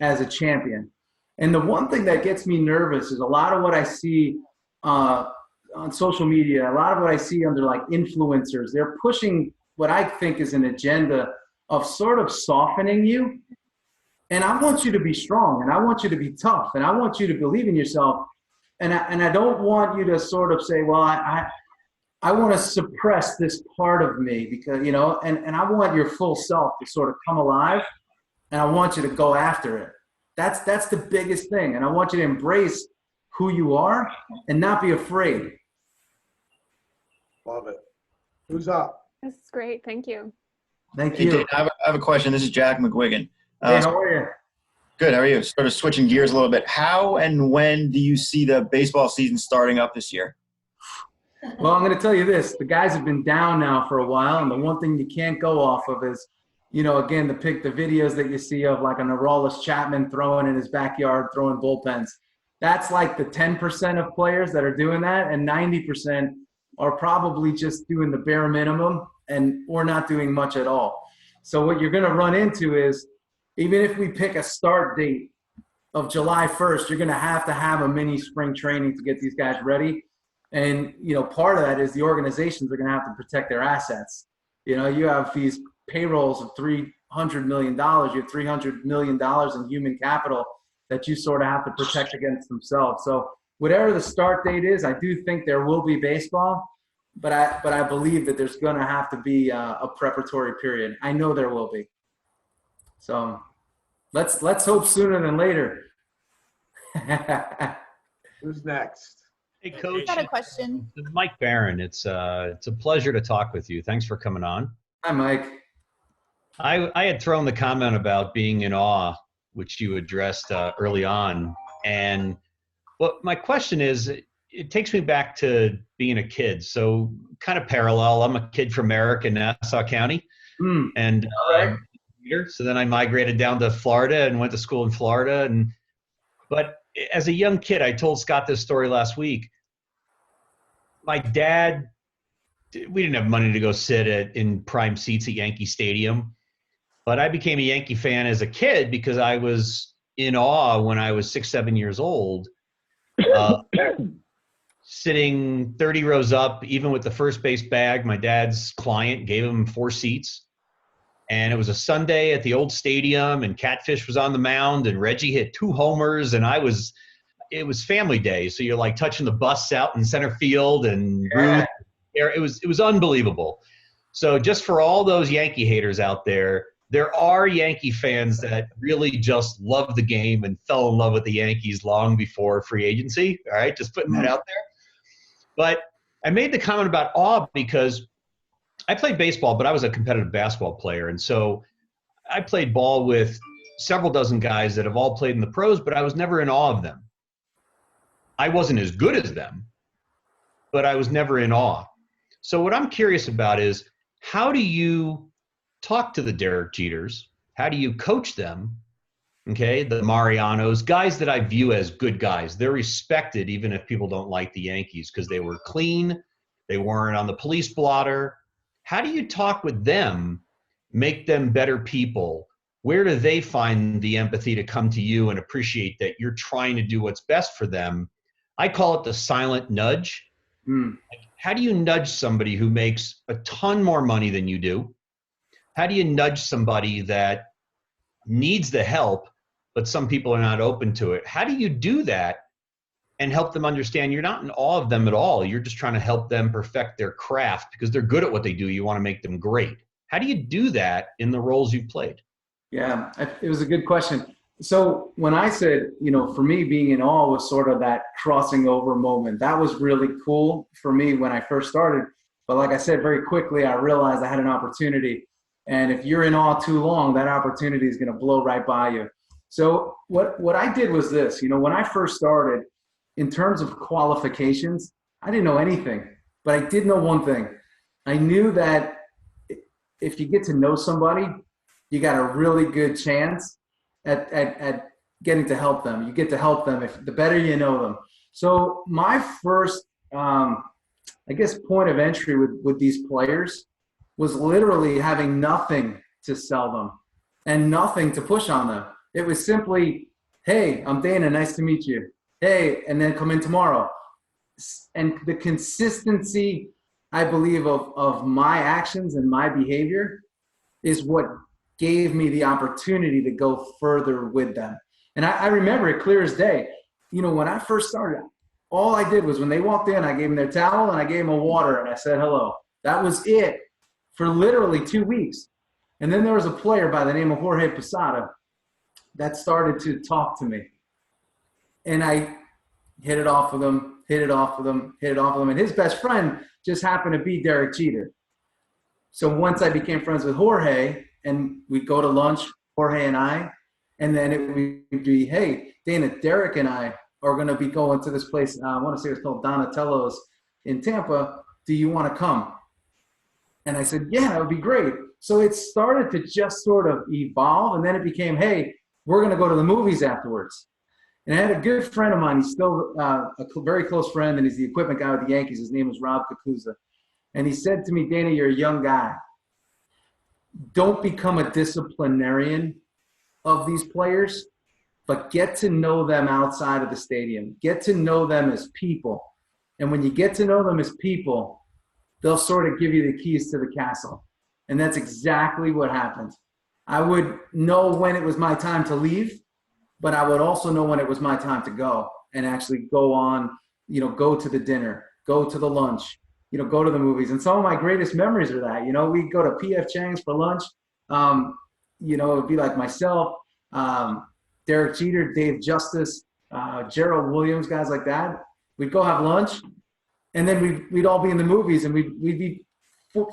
as a champion. And the one thing that gets me nervous is a lot of what I see on social media, a lot of what I see under like influencers, they're pushing what I think is an agenda of sort of softening you. And I want you to be strong, and I want you to be tough, and I want you to believe in yourself. And I don't want you to sort of say, well, I want to suppress this part of me because, you know, and I want your full self to sort of come alive, and I want you to go after it. That's the biggest thing. And I want you to embrace who you are and not be afraid. Love it. Who's up? This is great. Thank you. Thank Hey, you. Dave, I have a question. This is Jack McGuigan. Hey, how are you? Good. How are you? Sort of switching gears a little bit. How and when do you see the baseball season starting up this year? Well, I'm going to tell you this. The guys have been down now for a while, and the one thing you can't go off of is, you know, again, the videos that you see of like a Aroldis Chapman throwing in his backyard, throwing bullpens. That's like the 10% of players that are doing that, and 90% are probably just doing the bare minimum or not doing much at all. So what you're going to run into is, even if we pick a start date of July 1st, you're going to have a mini spring training to get these guys ready. And, you know, part of that is the organizations are going to have to protect their assets. You know, you have these payrolls of $300 million. You have $300 million in human capital that you sort of have to protect against themselves. So whatever the start date is, I do think there will be baseball, but I believe that there's going to have to be a preparatory period. I know there will be. So let's hope sooner than later. Who's next? Hey, Coach. I got a question. Mike Barron. It's a pleasure to talk with you. Thanks for coming on. Hi, Mike. I had thrown the comment about being in awe, which you addressed early on. And what my question is, it takes me back to being a kid. So kind of parallel. I'm a kid from American Nassau County. And so then I migrated down to Florida and went to school in Florida. But as a young kid, I told Scott this story last week. My dad, we didn't have money to go sit in prime seats at Yankee Stadium, but I became a Yankee fan as a kid because I was in awe when I was 6, 7 years old, sitting 30 rows up, even with the first base bag. My dad's client gave him 4 seats. And it was a Sunday at the old stadium, and Catfish was on the mound, and Reggie hit 2 homers, and it was family day. So you're like touching the bus out in center field, and it was unbelievable. So just for all those Yankee haters out there are Yankee fans that really just love the game and fell in love with the Yankees long before free agency. All right, just putting that out there. But I made the comment about awe because I played baseball, but I was a competitive basketball player. And so I played ball with several dozen guys that have all played in the pros, but I was never in awe of them. I wasn't as good as them, but I was never in awe. So what I'm curious about is, how do you talk to the Derek Jeters? How do you coach them? Okay, the Marianos, guys that I view as good guys. They're respected even if people don't like the Yankees because they were clean. They weren't on the police blotter. How do you talk with them, make them better people? Where do they find the empathy to come to you and appreciate that you're trying to do what's best for them? I call it the silent nudge. How do you nudge somebody who makes a ton more money than you do? How do you nudge somebody that needs the help, but some people are not open to it? How do you do that and help them understand you're not in awe of them at all. You're just trying to help them perfect their craft because they're good at what they do. You want to make them great. How do you do that in the roles you've played? Yeah, it was a good question. So when I said, for me, being in awe was sort of that crossing over moment. That was really cool for me when I first started. But like I said, very quickly, I realized I had an opportunity. And if you're in awe too long, that opportunity is going to blow right by you. So what I did was this, when I first started, in terms of qualifications, I didn't know anything, but I did know one thing. I knew that if you get to know somebody, you got a really good chance at getting to help them. You get to help them if the better you know them. So my first, point of entry with these players was literally having nothing to sell them and nothing to push on them. It was simply, hey, I'm Dana, nice to meet you. Hey, and then come in tomorrow. And the consistency, I believe, of my actions and my behavior is what gave me the opportunity to go further with them. And I remember it clear as day. When I first started, all I did was when they walked in, I gave them their towel and I gave them a water and I said hello. That was it for literally 2 weeks. And then there was a player by the name of Jorge Posada that started to talk to me. And I hit it off with him. And his best friend just happened to be Derek Jeter. So once I became friends with Jorge and we'd go to lunch, Jorge and I, and then it would be, hey, Dana, Derek and I are going to be going to this place. I want to say it's called Donatello's in Tampa. Do you want to come? And I said, yeah, that would be great. So it started to just sort of evolve. And then it became, hey, we're going to go to the movies afterwards. And I had a good friend of mine. He's still a very close friend, and he's the equipment guy with the Yankees. His name is Rob Kakuza. And he said to me, Dana, you're a young guy. Don't become a disciplinarian of these players, but get to know them outside of the stadium. Get to know them as people. And when you get to know them as people, they'll sort of give you the keys to the castle. And that's exactly what happened. I would know when it was my time to leave, but I would also know when it was my time to go and actually go on, go to the dinner, go to the lunch, go to the movies. And some of my greatest memories are that, we'd go to P.F. Chang's for lunch. It'd be like myself, Derek Jeter, Dave Justice, Gerald Williams, guys like that. We'd go have lunch, and then we'd all be in the movies, and we'd be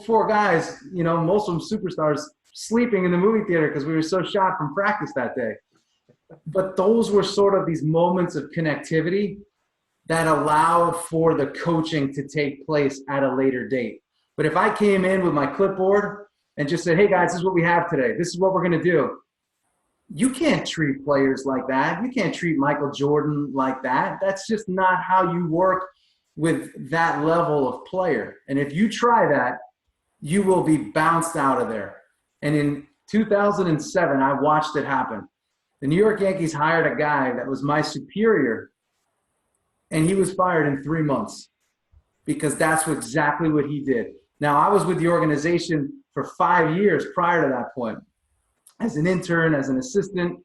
four guys, most of them superstars, sleeping in the movie theater because we were so shot from practice that day. But those were sort of these moments of connectivity that allowed for the coaching to take place at a later date. But if I came in with my clipboard and just said, hey guys, this is what we have today, this is what we're going to do, you can't treat players like that. You can't treat Michael Jordan like that. That's just not how you work with that level of player. And if you try that, you will be bounced out of there. And in 2007, I watched it happen. The New York Yankees hired a guy that was my superior, and he was fired in 3 months because that's exactly what he did. Now, I was with the organization for 5 years prior to that point, as an intern, as an assistant,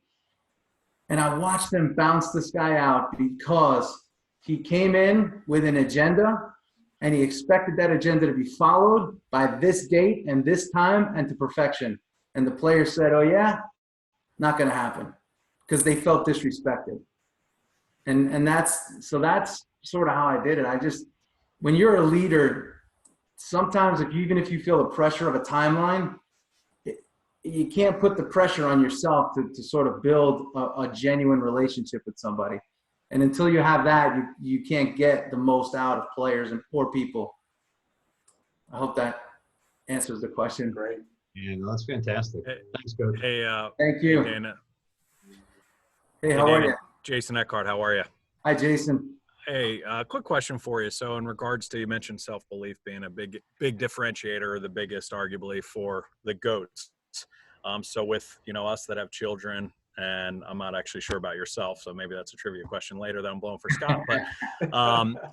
and I watched them bounce this guy out because he came in with an agenda, and he expected that agenda to be followed by this date and this time and to perfection. And the players said, oh yeah, not going to happen, because they felt disrespected. And that's sort of how I did it. When you're a leader, sometimes even if you feel the pressure of a timeline, you can't put the pressure on yourself to sort of build a genuine relationship with somebody. And until you have that, you can't get the most out of players or people. I hope that answers the question. Great. Yeah, no, that's fantastic. Hey, thanks, Coach. Hey, Thank you. Hey, Dana. Hey, how are you? Jason Eckhart, how are you? Hi, Jason. Hey, quick question for you. So in regards to, you mentioned self-belief being a big differentiator, or the biggest arguably for the GOATs. So with, us that have children, and I'm not actually sure about yourself, so maybe that's a trivia question later that I'm blowing for Scott. But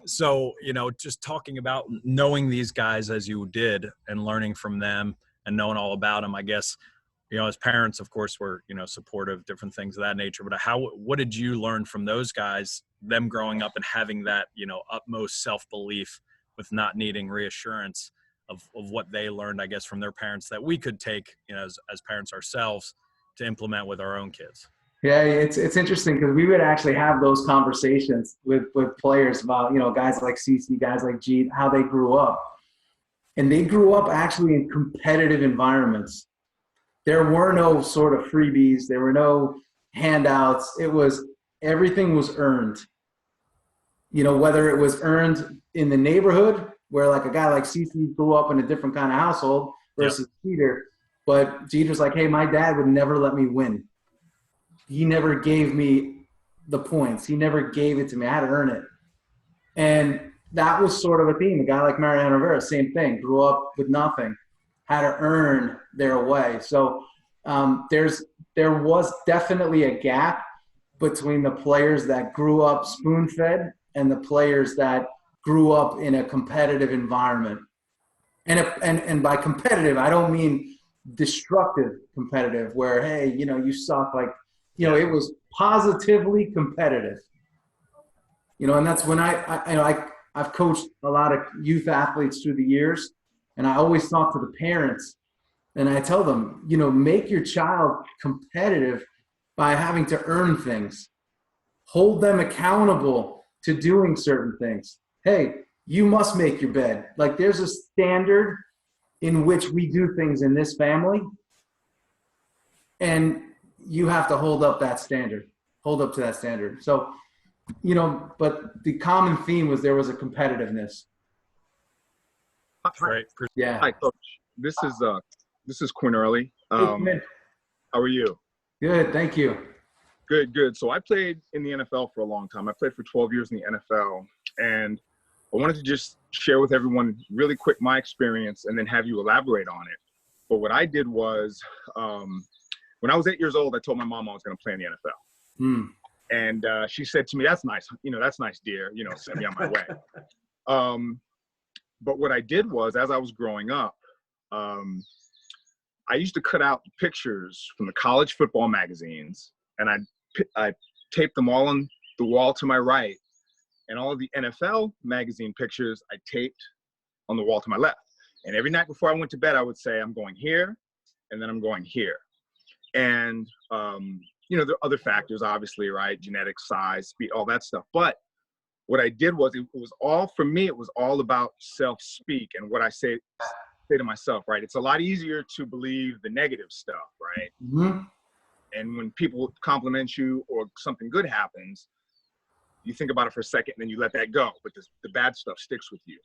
so, just talking about knowing these guys as you did and learning from them and knowing all about them, I guess, as parents, of course, we're, supportive, different things of that nature, but what did you learn from those guys, them growing up and having that, utmost self-belief with not needing reassurance of what they learned, I guess, from their parents that we could take, as parents ourselves to implement with our own kids? Yeah, it's interesting because we would actually have those conversations with players about, guys like CeCe, guys like Jeet, how they grew up. And they grew up actually in competitive environments. There were no sort of freebies. There were no handouts. Everything was earned. Whether it was earned in the neighborhood where like a guy like CeCe grew up in a different kind of household versus Jeter. But Jeter's like, hey, my dad would never let me win. He never gave me the points. He never gave it to me. I had to earn it. And that was sort of a theme. A guy like Mariano Rivera, same thing, grew up with nothing, had to earn their way. So there was definitely a gap between the players that grew up spoon-fed and the players that grew up in a competitive environment. And by competitive, I don't mean destructive competitive where, hey, you suck. Like, it was positively competitive. And that's when I've coached a lot of youth athletes through the years, and I always talk to the parents, and I tell them, make your child competitive by having to earn things. Hold them accountable to doing certain things. Hey, you must make your bed. Like, there's a standard in which we do things in this family, and you have to hold up to that standard. So, but the common theme was there was a competitiveness. Right. Yeah. Hi, Coach. This is Quinn Early. How are you? Good, thank you. Good. So I played in the NFL for a long time. I played for 12 years in the NFL, and I wanted to just share with everyone really quick my experience and then have you elaborate on it. But what I did was, when I was 8 years old, I told my mom I was going to play in the NFL. And she said to me, that's nice. That's nice, dear. Send me on my way. But what I did was, as I was growing up, I used to cut out pictures from the college football magazines, and I taped them all on the wall to my right. And all of the NFL magazine pictures I taped on the wall to my left. And every night before I went to bed, I would say, I'm going here, and then I'm going here. And, there are other factors, obviously, right? Genetics, size, speed, all that stuff. But what I did was, it was all about self-speak and what I say to myself, right? It's a lot easier to believe the negative stuff, right? Mm-hmm. And when people compliment you or something good happens, you think about it for a second and then you let that go. But the bad stuff sticks with you.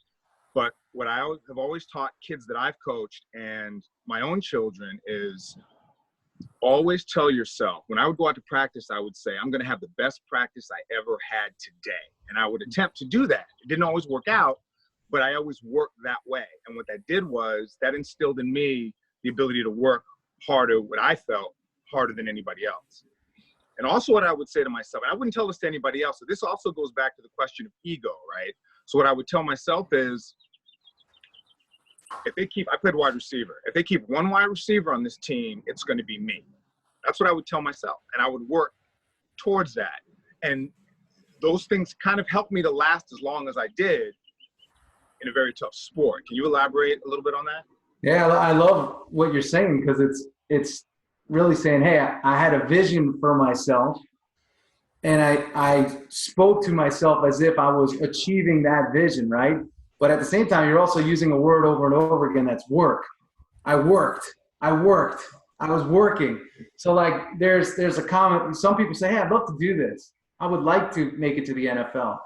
But what I have always taught kids that I've coached and my own children is always tell yourself, when I would go out to practice, I would say, I'm going to have the best practice I ever had today. And I would attempt to do that. It didn't always work out, but I always worked that way. And what that did was that instilled in me the ability to work harder, what I felt harder than anybody else. And also what I would say to myself, and I wouldn't tell this to anybody else, so this also goes back to the question of ego, right? So what I would tell myself is, I played wide receiver. If they keep one wide receiver on this team, it's going to be me. That's what I would tell myself. And I would work towards that. And those things kind of helped me to last as long as I did in a very tough sport. Can you elaborate a little bit on that? Yeah, I love what you're saying because it's really saying, hey, I had a vision for myself. And I spoke to myself as if I was achieving that vision, right? But at the same time, you're also using a word over and over again, that's work. I worked. I was working. So like there's a comment, some people say, hey, I'd love to do this. I would like to make it to the NFL.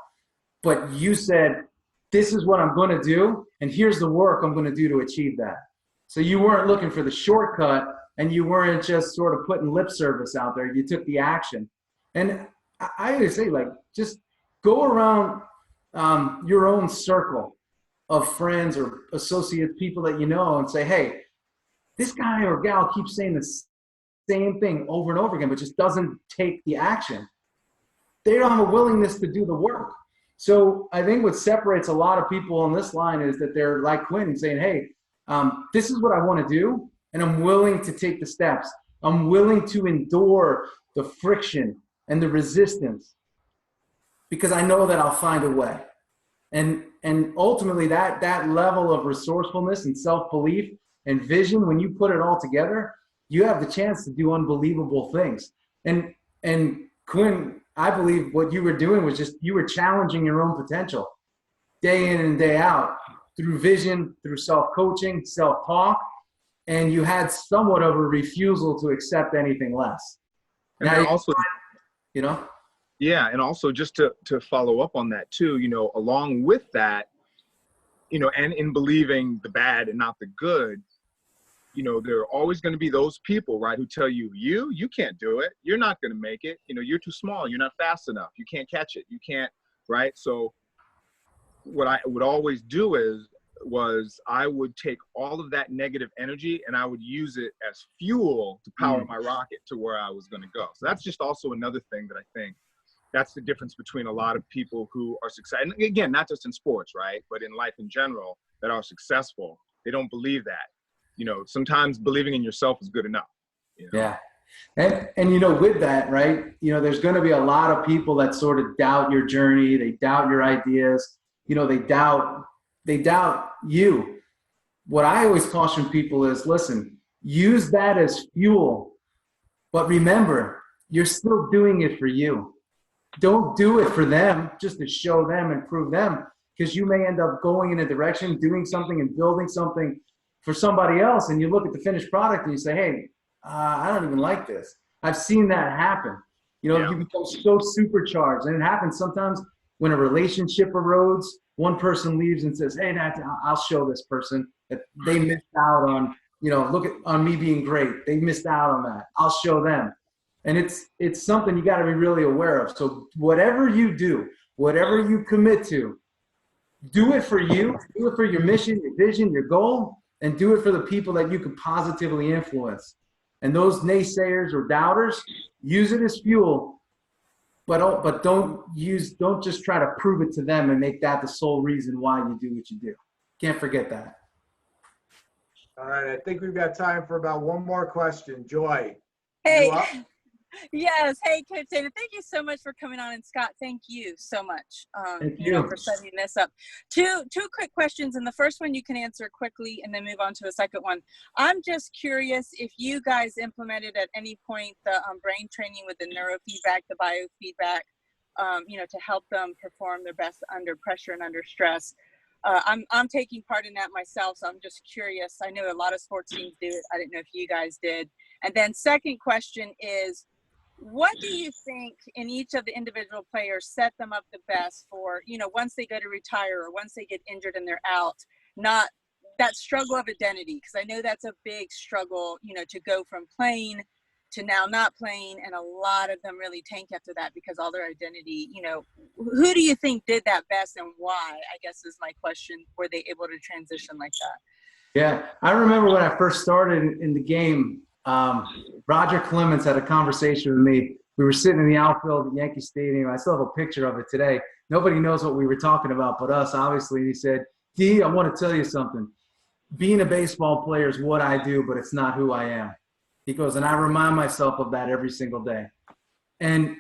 But you said, this is what I'm going to do, and here's the work I'm going to do to achieve that. So you weren't looking for the shortcut, and you weren't just sort of putting lip service out there. You took the action. And I always say, like, just go around your own circle of friends or associates, people that you know, and say, hey, this guy or gal keeps saying the same thing over and over again, but just doesn't take the action. They don't have a willingness to do the work. So I think what separates a lot of people on this line is that they're like Quinn saying, hey, this is what I want to do, and I'm willing to take the steps. I'm willing to endure the friction and the resistance because I know that I'll find a way. And ultimately that level of resourcefulness and self-belief and vision, when you put it all together, you have the chance to do unbelievable things. And Quinn, I believe what you were doing was just, you were challenging your own potential day in and day out through vision, through self-coaching, self-talk, and you had somewhat of a refusal to accept anything less. And now also, you know? Yeah, and also just to follow up on that too, along with that, and in believing the bad and not the good, there are always going to be those people, right, who tell you, you can't do it. You're not going to make it. You're too small. You're not fast enough. You can't catch it. You can't, right? So what I would always do was I would take all of that negative energy and I would use it as fuel to power my rocket to where I was going to go. So that's just also another thing that I think that's the difference between a lot of people who are successful. And again, not just in sports, right, but in life in general, that are successful. They don't believe that. Sometimes believing in yourself is good enough. Yeah. And with that, right, there's going to be a lot of people that sort of doubt your journey. They doubt your ideas. They doubt you. What I always caution people is, listen, use that as fuel, but remember, you're still doing it for you. Don't do it for them just to show them and prove them, because you may end up going in a direction, doing something and building something for somebody else, and you look at the finished product and you say, hey, I don't even like this. I've seen that happen. You become so supercharged, and it happens sometimes when a relationship erodes. One person leaves and says, hey, I'll show this person that they missed out on, look on me being great. They missed out on that. I'll show them. And it's something you got to be really aware of. So whatever you do, whatever you commit to, do it for you, do it for your mission, your vision, your goal, and do it for the people that you can positively influence. And those naysayers or doubters, use it as fuel, but don't just try to prove it to them and make that the sole reason why you do what you do. Can't forget that. All right, I think we've got time for about one more question. Joy. Hey. Yes. Hey, Coach Dana, thank you so much for coming on. And Scott, thank you so much for setting this up. Two quick questions. And the first one you can answer quickly and then move on to a second one. I'm just curious if you guys implemented at any point the brain training with the neurofeedback, the biofeedback, to help them perform their best under pressure and under stress. I'm taking part in that myself, so I'm just curious. I know a lot of sports teams do it. I didn't know if you guys did. And then second question is, what do you think in each of the individual players set them up the best for, once they go to retire or once they get injured and they're out, not that struggle of identity? Because I know that's a big struggle, to go from playing to now not playing. And a lot of them really tank after that because all their identity, who do you think did that best and why, I guess is my question. Were they able to transition like that? Yeah, I remember when I first started in the game, Roger Clemens had a conversation with me. We were sitting in the outfield at Yankee Stadium. I still have a picture of it today. Nobody knows what we were talking about but us, obviously. And he said, D, I want to tell you something. Being a baseball player is what I do, but it's not who I am. He goes, and I remind myself of that every single day. And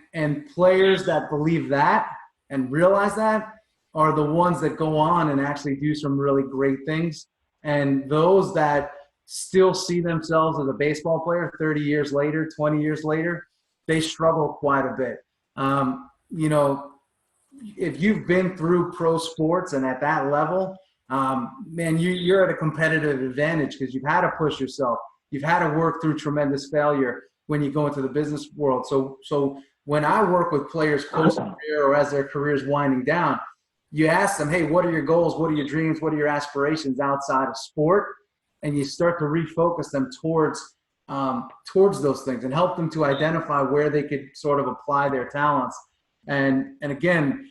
players that believe that and realize that are the ones that go on and actually do some really great things. And those that still see themselves as a baseball player 30 years later, 20 years later, they struggle quite a bit. If you've been through pro sports and at that level, man, you're at a competitive advantage because you've had to push yourself. You've had to work through tremendous failure when you go into the business world. So when I work with players post-career or as their career's winding down, you ask them, hey, what are your goals? What are your dreams? What are your aspirations outside of sport? And you start to refocus them towards those things and help them to identify where they could sort of apply their talents. And again,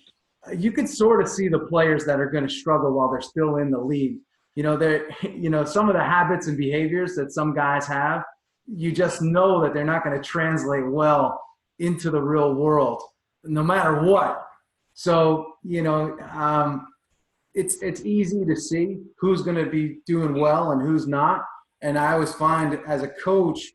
you can sort of see the players that are going to struggle while they're still in the league. Some of the habits and behaviors that some guys have, you just know that they're not going to translate well into the real world, no matter what. So, it's easy to see who's going to be doing well and who's not. And I always find as a coach,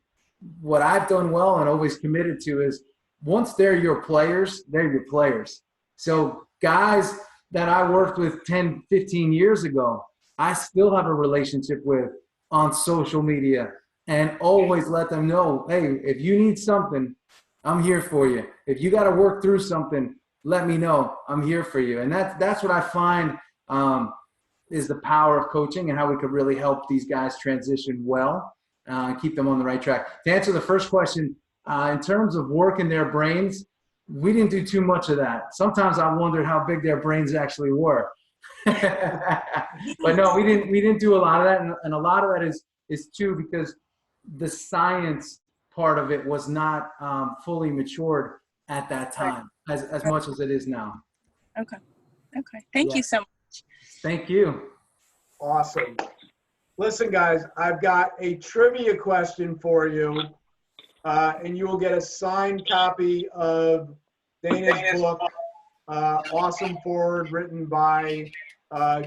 what I've done well and always committed to is once they're your players, they're your players. So guys that I worked with 10, 15 years ago, I still have a relationship with on social media, and always let them know, hey, if you need something, I'm here for you. If you got to work through something, let me know. I'm here for you. And that's what I find is the power of coaching and how we could really help these guys transition well and keep them on the right track. To answer the first question, in terms of working their brains, we didn't do too much of that. Sometimes I wondered how big their brains actually were. But no, we didn't do a lot of that. And a lot of that is too because the science part of it was not fully matured at that time as much as it is now. Okay. Thank you so much. Thank you. Awesome. Listen, guys, I've got a trivia question for you, and you will get a signed copy of Dana's book, Awesome Forward, written by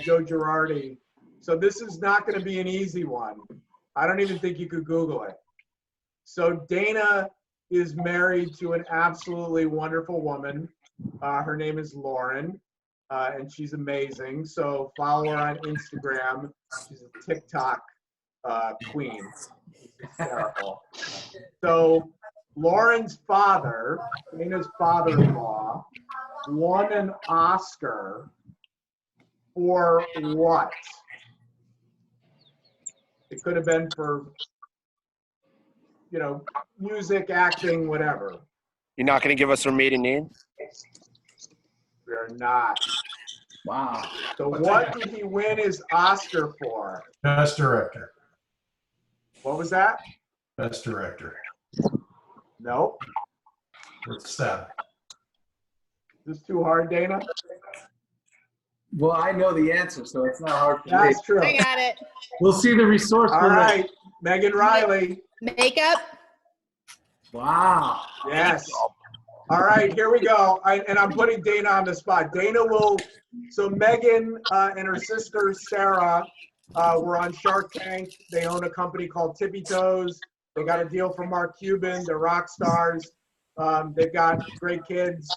Joe Girardi. So this is not going to be an easy one. I don't even think you could Google it. So Dana is married to an absolutely wonderful woman. Her name is Lauren, and she's amazing. So follow her on Instagram. She's a TikTok queen. Hysterical. So Lauren's father, Dana's father-in-law, won an Oscar for what? It could have been for, music, acting, whatever. You're not going to give us her maiden name? We're not. Wow. So what did he win his Oscar for? Best director. What was that? Best director. Nope. What's that? Is this too hard, Dana? Well, I know the answer, so it's not hard for me. That's true. I got it. We'll see the resource. All right, Megan Riley. Makeup. Wow. Yes. All right, here we go. And I'm putting Dana on the spot. Dana will, so Megan and her sister Sarah were on Shark Tank. They own a company called Tippy Toes. They got a deal from Mark Cuban. They're rock stars. They've got great kids.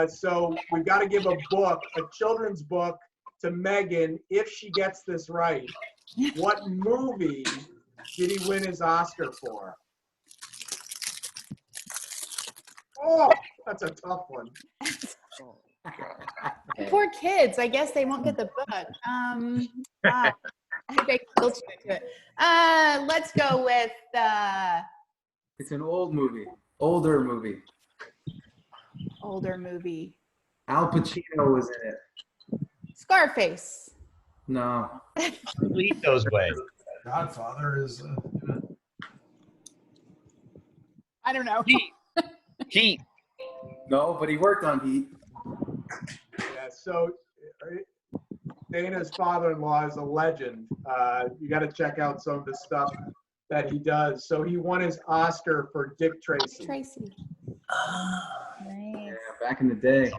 So we've got to give a book, a children's book, to Megan if she gets this right. What movie did he win his Oscar for? Oh, that's a tough one. Poor kids. I guess they won't get the book. I think they'll do it. Let's go with. It's an old movie, older movie. Older movie. Al Pacino was in it. Scarface. No. Lead those way. Godfather is. I don't know. Heat. No, but he worked on Heat. Yeah, so Dana's father-in-law is a legend. You got to check out some of the stuff that he does. So he won his Oscar for Dick Tracy. Tracy. Yeah, back in the day.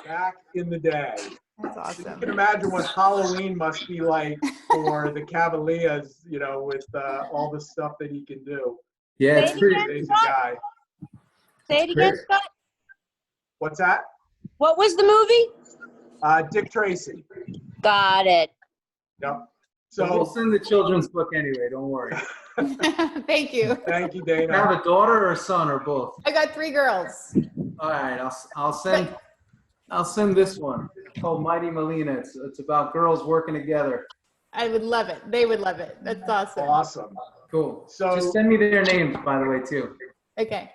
Back in the day. That's awesome. You can imagine what Halloween must be like for the Cavaleas, with all the stuff that he can do. Yeah, it's pretty amazing guy. Say it again, Scott. What's that? What was the movie? Dick Tracy. Got it. Yep. So we'll send the children's book anyway. Don't worry. Thank you. Thank you, You Dana. have a daughter or a son or both? I got 3 girls. All right, I'll send this one. It's called Mighty Melina. It's about girls working together. I would love it. They would love it. That's awesome. Awesome. Cool. So just send me their names, by the way, too. Okay.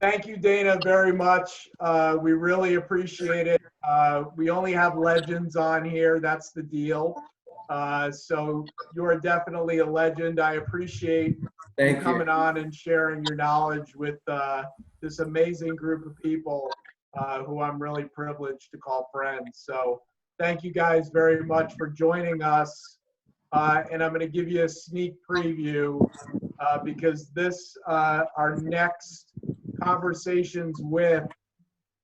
Thank you, Dana, very much. We really appreciate it. We only have legends on here. That's the deal. So you're definitely a legend. I appreciate you coming on and sharing your knowledge with this amazing group of people who I'm really privileged to call friends. So thank you guys very much for joining us. And I'm going to give you a sneak preview because our next conversations with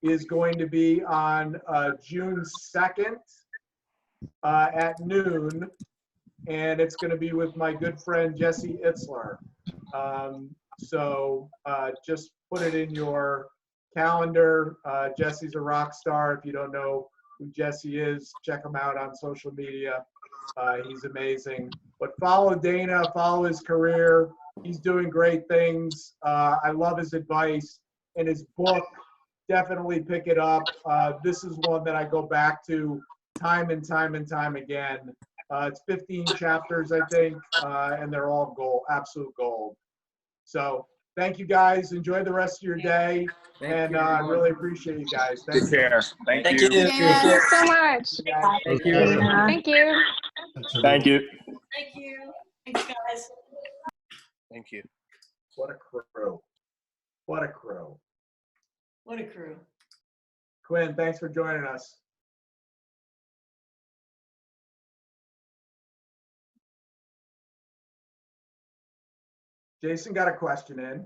is going to be on June 2nd at noon. and it's going to be with my good friend Jesse Itzler. So just put it in your calendar. Jesse's a rock star. If you don't know who Jesse is, check him out on social media. He's amazing. But follow Dana, follow his career. He's doing great things. I love his advice and his book. Definitely pick it up. This is one that I go back to time and time and time again. It's 15 chapters, I think, and they're all gold, absolute gold. So thank you guys. Enjoy the rest of your day. And I really appreciate you guys. Thank Take care. Thank you. Thank you so much. Thank you. Thank you. Thank you. Thank you. Thanks, guys. Thank you. What a crew. What a crew. What a crew. Quinn, thanks for joining us. Jason got a question in.